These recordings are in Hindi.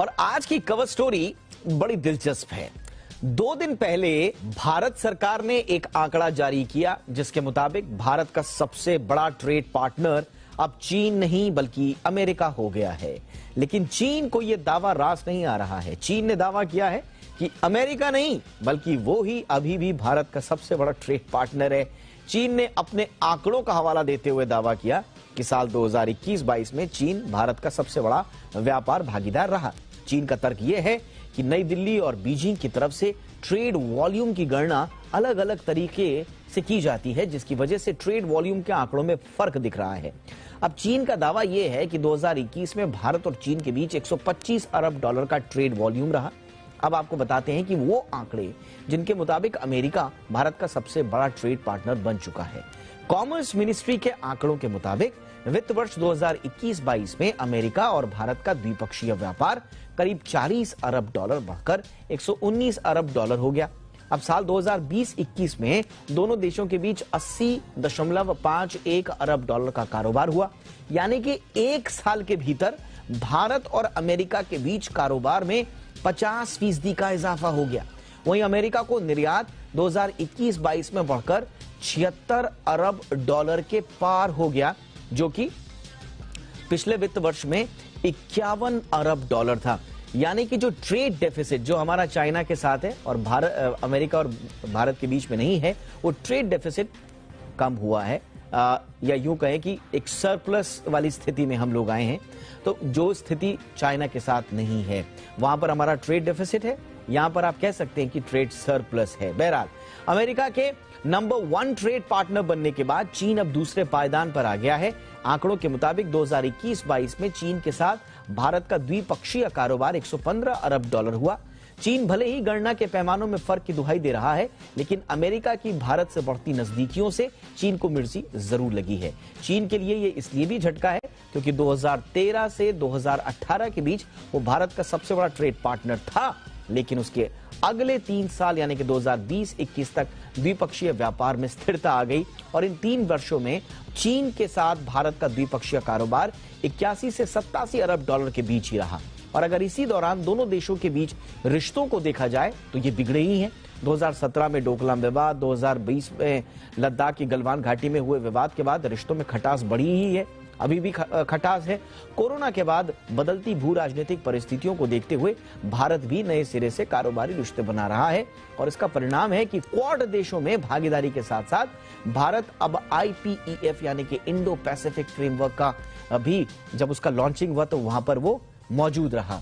और आज की कवर स्टोरी बड़ी दिलचस्प है। 2 दिन पहले भारत सरकार ने एक आंकड़ा जारी किया जिसके मुताबिक भारत का सबसे बड़ा ट्रेड पार्टनर अब चीन नहीं बल्कि अमेरिका हो गया है। लेकिन चीन को यह दावा रास नहीं आ रहा है। चीन ने दावा किया है कि अमेरिका नहीं बल्कि वो ही अभी भी भारत का सबसे बड़ा ट्रेड पार्टनर है। चीन ने अपने आंकड़ों का हवाला देते हुए दावा किया कि साल 2021-22 में चीन भारत का सबसे बड़ा व्यापार भागीदार रहा। चीन का तर्क यह है कि नई दिल्ली और बीजिंग की तरफ से ट्रेड वॉल्यूम की गणना अलग अलग तरीके से की जाती है, जिसकी वजह से ट्रेड वॉल्यूम के आंकड़ों में फर्क दिख रहा है। अब चीन का दावा यह है कि 2021 में भारत और चीन के बीच 125 अरब डॉलर का ट्रेड वॉल्यूम रहा। अब आपको बताते हैं कि वो आंकड़े जिनके मुताबिक अमेरिका भारत का सबसे बड़ा ट्रेड पार्टनर बन चुका है। कॉमर्स मिनिस्ट्री के आंकड़ों के मुताबिक वित्त वर्ष 2021-22 में अमेरिका और भारत का द्विपक्षीय व्यापार करीब 40 अरब डॉलर बढ़कर 119 अरब डॉलर हो गया। अब साल 2020-21 में दोनों देशों के बीच 80.51 अरब डॉलर का कारोबार हुआ, यानी कि एक साल के भीतर भारत और अमेरिका के बीच कारोबार में 50% का इजाफा हो गया। वहीं अमेरिका को निर्यात 2021-22 में बढ़कर 76 अरब डॉलर के पार हो गया, जो कि पिछले वित्त वर्ष में 51 अरब डॉलर था। यानी कि जो ट्रेड डेफिसिट जो हमारा चाइना के साथ है और अमेरिका और भारत के बीच में नहीं है, वो ट्रेड डेफिसिट कम हुआ है, या यूं कहें कि एक सरप्लस वाली स्थिति में हम लोग आए हैं। तो जो स्थिति चाइना के साथ नहीं है, वहां पर हमारा ट्रेड डेफिसिट है, यहां पर आप कह सकते हैं कि ट्रेड सरप्लस है। बहरहाल अमेरिका के नंबर 1 ट्रेड पार्टनर बनने के बाद चीन अब दूसरे पायदान पर आ गया है। आंकड़ों के मुताबिक 2021-22 में चीन के साथ भारत का द्विपक्षीय कारोबार 115 अरब डॉलर हुआ। चीन भले ही गणना के पैमानों में फर्क की दुहाई दे रहा है, लेकिन अमेरिका की भारत से बढ़ती नजदीकियों से चीन को मिर्ची जरूर लगी है। चीन के लिए यह इसलिए भी झटका है क्योंकि 2013 से 2018 के बीच वो भारत का सबसे बड़ा ट्रेड पार्टनर था, लेकिन उसके अगले 3 साल यानी कि 2020-21 तक द्विपक्षीय व्यापार में स्थिरता आ गई और इन 3 वर्षों में चीन के साथ भारत का द्विपक्षीय कारोबार 81 से 87 अरब डॉलर के बीच ही रहा। और अगर इसी दौरान दोनों देशों के बीच रिश्तों को देखा जाए तो ये बिगड़े ही हैं। 2017 में डोकलाम विवाद, 2020 में लद्दाख की गलवान घाटी में हुए विवाद के बाद रिश्तों में खटास बढ़ी ही है, अभी भी खटास है। कोरोना के बाद बदलती भू राजनीतिक परिस्थितियों को देखते हुए भारत भी नए सिरे से कारोबारी रिश्ते बना रहा है और इसका परिणाम है कि क्वाड देशों में भागीदारी के साथ साथ भारत अब IPEF यानी कि इंडो पैसिफिक फ्रेमवर्क का भी जब उसका लॉन्चिंग हुआ तो वहां पर वो मौजूद रहा।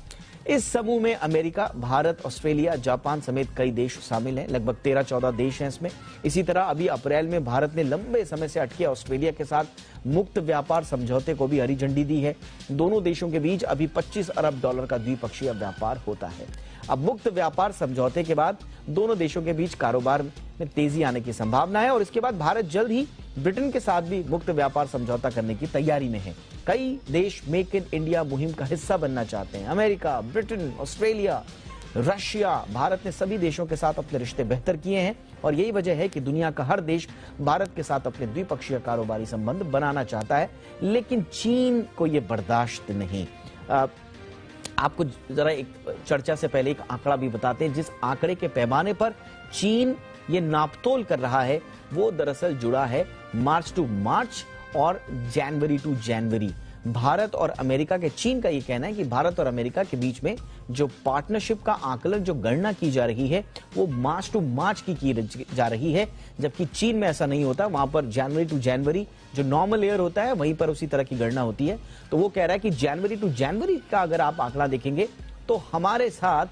इस समूह में अमेरिका, भारत, ऑस्ट्रेलिया, जापान समेत कई देश शामिल हैं। लगभग 13-14 देश हैं इसमें। इसी तरह अभी अप्रैल में भारत ने लंबे समय से अटके ऑस्ट्रेलिया के साथ मुक्त व्यापार समझौते को भी हरी झंडी दी है। दोनों देशों के बीच अभी 25 अरब डॉलर का द्विपक्षीय व्यापार होता है। अब मुक्त व्यापार समझौते के बाद दोनों देशों के बीच कारोबार में तेजी आने की संभावना है और इसके बाद भारत जल्द ही ब्रिटेन के साथ भी मुक्त व्यापार समझौता करने की तैयारी में है। कई देश मेक इन इंडिया मुहिम का हिस्सा बनना चाहते हैं। America, Britain, Australia, Russia, Bharat ने सभी देशों के साथ अपने रिश्ते बेहतर किए हैं और यही वजह है कि दुनिया का हर देश भारत के साथ अपने द्विपक्षीय कारोबारी संबंध बनाना चाहता है, लेकिन चीन को यह बर्दाश्त नहीं। आपको जरा एक चर्चा से पहले एक आंकड़ा भी बताते हैं। जिस आंकड़े के पैमाने पर चीन ये नापतोल कर रहा है वो दरअसल जुड़ा है मार्च टू मार्च और जनवरी टू जनवरी। भारत और अमेरिका के, चीन का ये कहना है कि भारत और अमेरिका के बीच में जो पार्टनरशिप का आकलन, जो गणना की जा रही है वो मार्च टू मार्च की जा रही है, जबकि चीन में ऐसा नहीं होता। वहां पर जनवरी टू जनवरी जो नॉर्मल ईयर होता है वहीं पर उसी तरह की गणना होती है। तो वो कह रहा है कि जनवरी टू जनवरी का अगर आप आंकड़ा देखेंगे तो हमारे साथ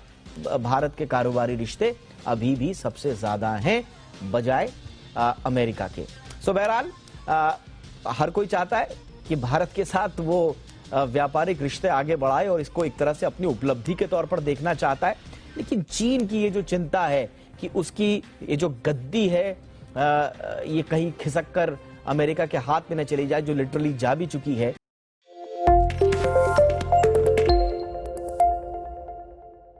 भारत के कारोबारी रिश्ते अभी भी सबसे ज्यादा हैं बजाय अमेरिका के। सो बहरहाल हर कोई चाहता है कि भारत के साथ वो व्यापारिक रिश्ते आगे बढ़ाए और इसको एक तरह से अपनी उपलब्धि के तौर पर देखना चाहता है, लेकिन चीन की ये जो चिंता है कि उसकी ये जो गद्दी है ये कहीं खिसक कर अमेरिका के हाथ में न चली जाए, जो लिटरली जा भी चुकी है।